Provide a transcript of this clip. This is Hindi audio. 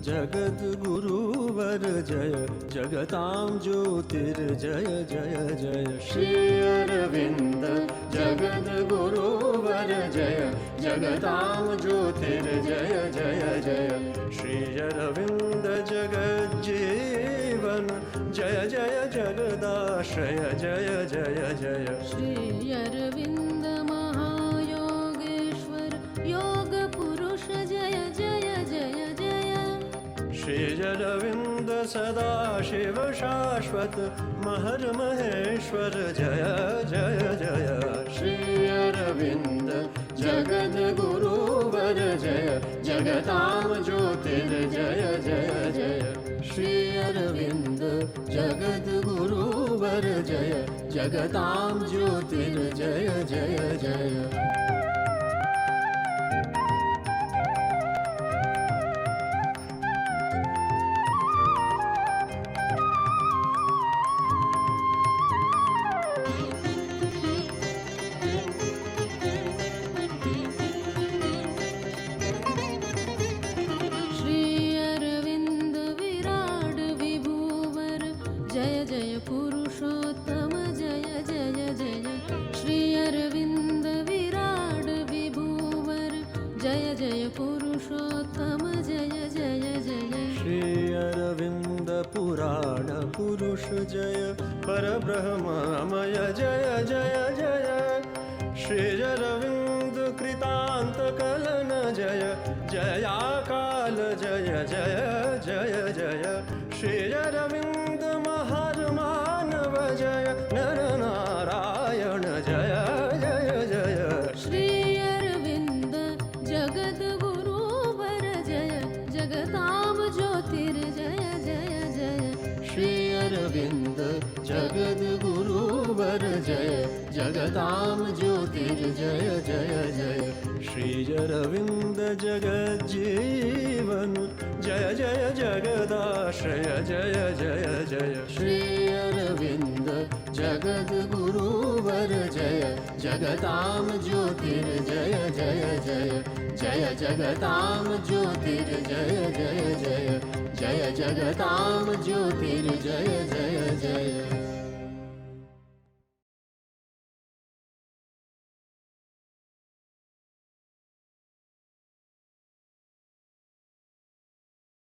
जगद्गुरुवर जय जगतां ज्योतिर्जय जय जय श्री अरविन्द जगद्गुरुवर जय जगतां ज्योतिर्जय जय जय श्री अरविन्द जगज्जीवन जय जय जगदाश्रय जय जय जय श्री अरविन्द महायोगेश्वर योग पुरुष जय जय जय जय श्री अरविन्द सदाशिव शाश्वत महर महेश्वर जय जय जय श्री अरविन्द जगद्गुरुवर जय जगतां ज्योतिर्जय जय जय श्री अरविन्द जगद्गुरुवर जय जगतां ज्योतिर्जय जय जय जय जय पुरुषोत्तम जय जय जय श्री अरविन्द विराड विभुवर जय जय पुरुषोत्तम जय जय जय श्री अरविन्द पुराण पुरुष जय परब्रह्ममय जय जय जय श्री अरविन्द कृतान्त कलन जय जयाकाल जय जय जय जय श्री अरविन्द महामानव जय नर नारायण जय जय जय श्री अरविन्द जगद्गुरुवर जय जगतां ज्योतिर्जय जय जय श्री अरविन्द जगद्गुरुवर जय जगतां ज्योतिर्जय जय जय श्री अरविन्द जगज्जीवन जय जय जगदाश्रय जय जय जय श्री अरविन्द जगद्गुरुवर जय जगतां ज्योतिर्जय जय जय जय जगतां ज्योतिर्जय जय जय जय जगतां ज्योतिर्जय जय जय